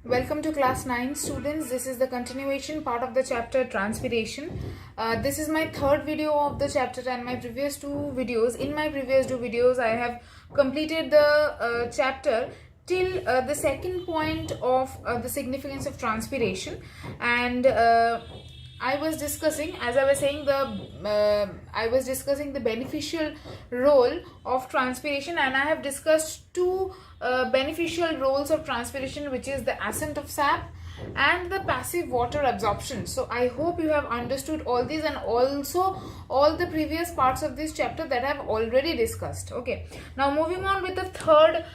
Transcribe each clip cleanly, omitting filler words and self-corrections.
Welcome to class 9 students. This is the continuation part of the chapter transpiration. This is my third video of the chapter and my previous two videos. In my previous two videos I have completed the chapter till the second point of the significance of transpiration, and I was discussing, as I was saying, I was discussing the beneficial role of transpiration, and I have discussed two beneficial roles of transpiration, which is the ascent of sap and the passive water absorption. So I hope you have understood all these and also all the previous parts of this chapter that I have already discussed. Okay, now moving on with the third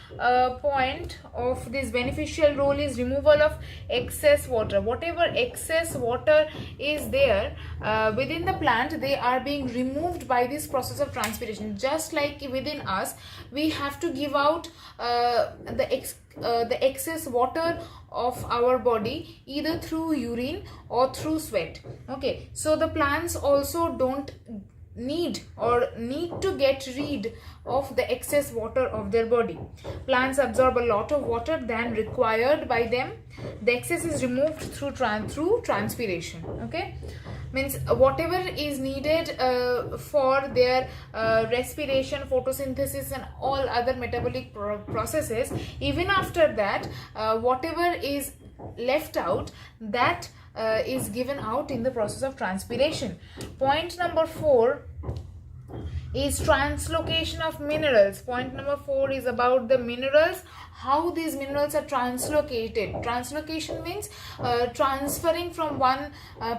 point of this beneficial role is removal of excess water. Whatever excess water is there within the plant, they are being removed by this process of transpiration. Just like within us, we have to give out the excess water of our body either through urine or through sweat. Okay, so the plants also don't need to get rid of the excess water of their body. Plants absorb a lot of water than required by them. The excess is removed through transpiration. Okay, means whatever is needed for their respiration, photosynthesis and all other metabolic processes, even after that whatever is left out, that is given out in the process of transpiration. Point number 4 is translocation of minerals. Point number 4 is about the minerals, how these minerals are translocated. Translocation means transferring from one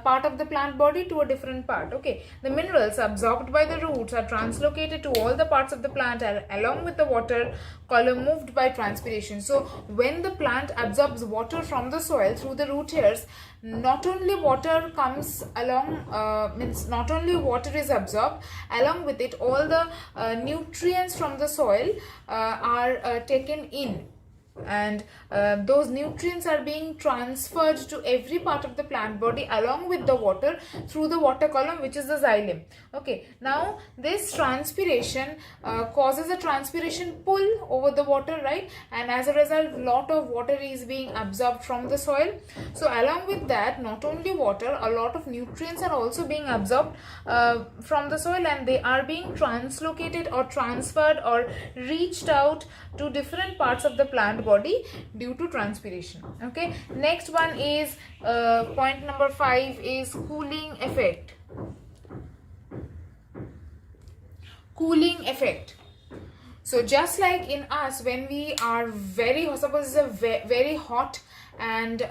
part of the plant body to a different part. Okay, the minerals absorbed by the roots are translocated to all the parts of the plant along with the water column moved by transpiration. So when the plant absorbs water from the soil through the root hairs, not only water comes along, not only water is absorbed, along with it all the nutrients from the soil are taken in, and those nutrients are being transferred to every part of the plant body along with the water through the water column, which is the xylem. Okay, now this transpiration causes a transpiration pull over the water, right? And as a result, lot of water is being absorbed from the soil. So along with that, not only water, a lot of nutrients are also being absorbed from the soil, and they are being translocated or transferred or reached out to different parts of the plant body due to transpiration. Okay, next one is point number 5 is cooling effect. Cooling effect. So just like in us, when we are suppose it's a very hot and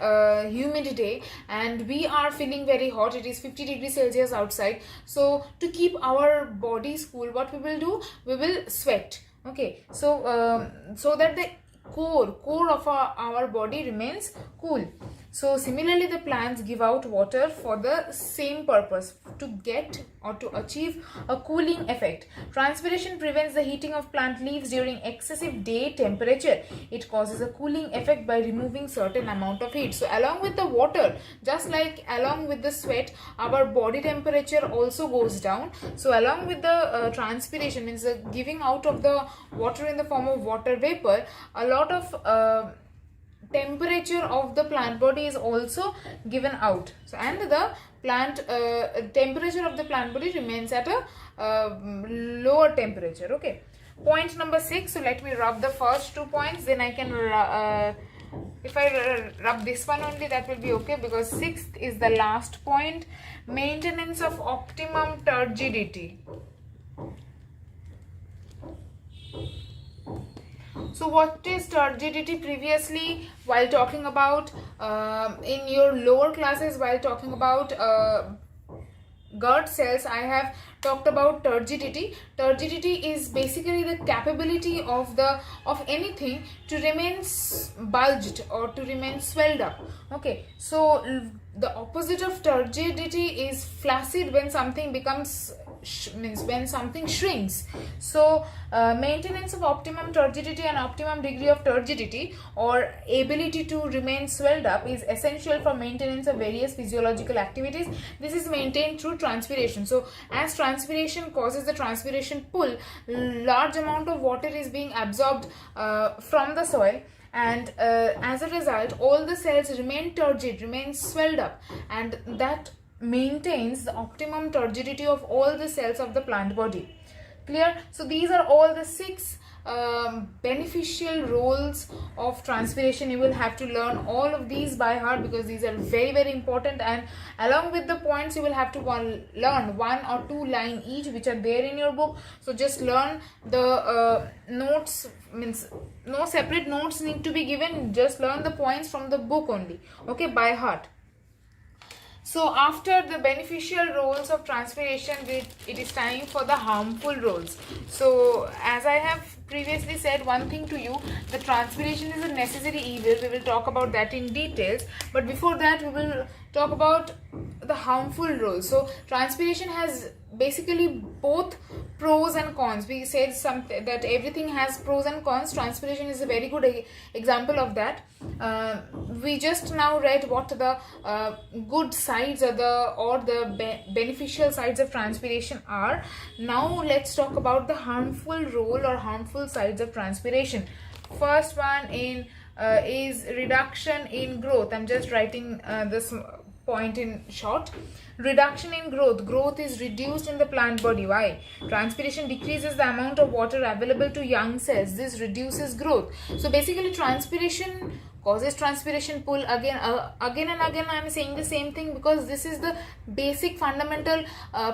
humid day and we are feeling very hot, it is 50 degrees Celsius outside, so to keep our bodies cool, what we will do, we will sweat. Okay, so so that the core of our body remains cool. So similarly, the plants give out water for the same purpose, to get or to achieve a cooling effect. Transpiration prevents the heating of plant leaves during excessive day temperature. It causes a cooling effect by removing certain amount of heat. So along with the water, just like along with the sweat, our body temperature also goes down. So along with the transpiration, means the giving out of the water in the form of water vapor, a lot of temperature of the plant body is also given out. So and the plant temperature of the plant body remains at a lower temperature. Okay, point number 6. So let me rub the first 2 points, then I can if I rub this one only, that will be okay, because 6th is the last point. Maintenance of optimum turgidity. So what is turgidity? Previously, while talking about in your lower classes, while talking about Gerd cells, I have talked about turgidity. Turgidity is basically the capability of anything to remain bulged or to remain swelled up. Okay, so the opposite of turgidity is flaccid, when something becomes means when something shrinks. So maintenance of optimum turgidity and optimum degree of turgidity or ability to remain swelled up is essential for maintenance of various physiological activities. This is maintained through transpiration. So as transpiration causes the transpiration pull, large amount of water is being absorbed from the soil, and as a result all the cells remain turgid, remain swelled up, and that maintains the optimum turgidity of all the cells of the plant body. Clear? So these are all the 6 beneficial roles of transpiration. You will have to learn all of these by heart because these are very very important, and along with the points you will have to learn 1 or 2 line each which are there in your book. So just learn the notes, means no separate notes need to be given, just learn the points from the book only, okay, by heart. So after the beneficial roles of transpiration, it is time for the harmful roles. So as I have previously said one thing to you, the transpiration is a necessary evil. We will talk about that in details, but before that we will talk about the harmful roles. So transpiration has basically both pros and cons. We said something that everything has pros and cons. Transpiration is a very good example of that. We just now read what the good sides or the beneficial sides of transpiration are. Now let's talk about the harmful role or harmful sides of transpiration. First one is reduction in growth. I'm just writing this point in short. Reduction in growth. Growth is reduced in the plant body. Why? Transpiration decreases the amount of water available to young cells. This reduces growth. So basically transpiration causes transpiration pull. Again and again I am saying the same thing because this is the basic fundamental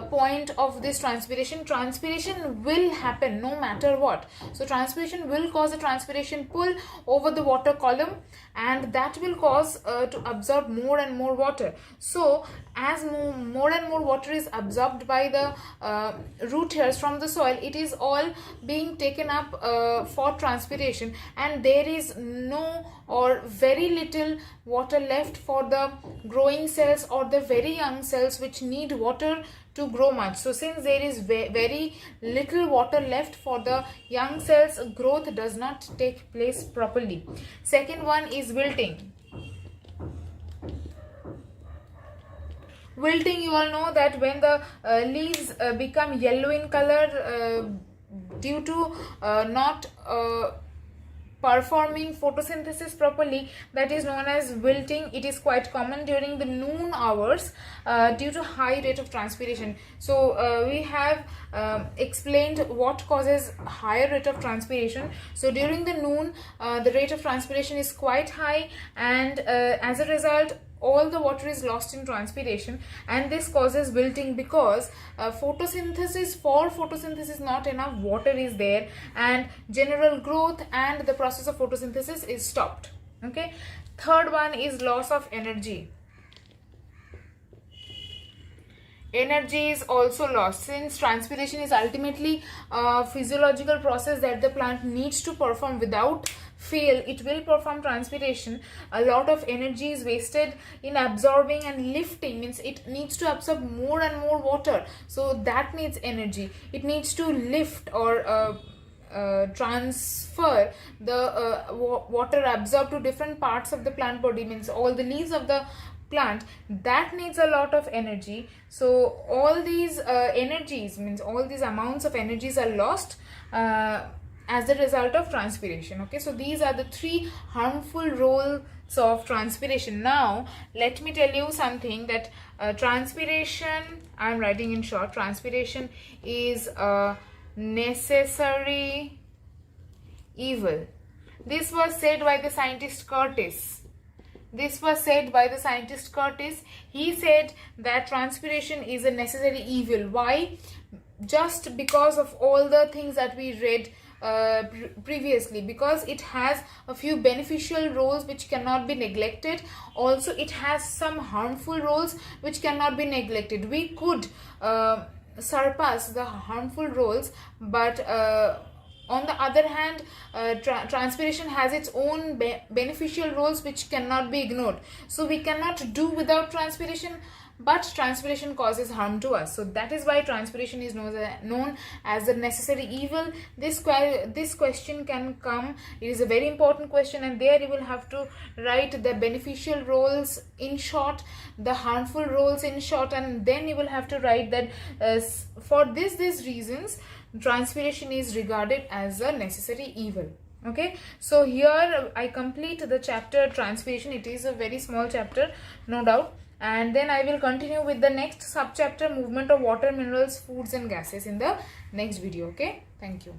point of this transpiration. Transpiration will happen no matter what. So transpiration will cause a transpiration pull over the water column, and that will cause to absorb more and more water. So as more and more water is absorbed by the root hairs from the soil, it is all being taken up for transpiration, and there is no or very little water left for the growing cells or the very young cells which need water to grow much. So since there is very little water left for the young cells, growth does not take place properly. Second one is wilting. Wilting, you all know that when the leaves become yellow in color due to not performing photosynthesis properly, that is known as wilting. It is quite common during the noon hours due to high rate of transpiration. So we have explained what causes higher rate of transpiration. So during the noon the rate of transpiration is quite high, and as a result all the water is lost in transpiration, and this causes wilting because for photosynthesis not enough water is there, and general growth and the process of photosynthesis is stopped. Okay. Third one is loss of energy. Energy is also lost since transpiration is ultimately a physiological process that the plant needs to perform. Without fail, it will perform transpiration. A lot of energy is wasted in absorbing and lifting, means it needs to absorb more and more water, so that needs energy. It needs to lift or transfer the water absorbed to different parts of the plant body, means all the leaves of the plant, that needs a lot of energy. So all these energies, means all these amounts of energies are lost as a result of transpiration. Okay, so these are the 3 harmful roles of transpiration. Now let me tell you something, that transpiration, I am writing in short, transpiration is a necessary evil. This was said by the scientist Curtis. He said that transpiration is a necessary evil. Why? Just because of all the things that we read previously, because it has a few beneficial roles which cannot be neglected. Also it has some harmful roles which cannot be neglected. We could surpass the harmful roles, but on the other hand, transpiration has its own beneficial roles which cannot be ignored. So we cannot do without transpiration, but transpiration causes harm to us. So that is why transpiration is known as a necessary evil. This question can come. It is a very important question, and there you will have to write the beneficial roles in short, the harmful roles in short, and then you will have to write that for these reasons transpiration is regarded as a necessary evil. Okay, so here I complete the chapter transpiration. It is a very small chapter, no doubt, and then I will continue with the next subchapter, movement of water, minerals, foods and gases, in the next video. Okay, thank you.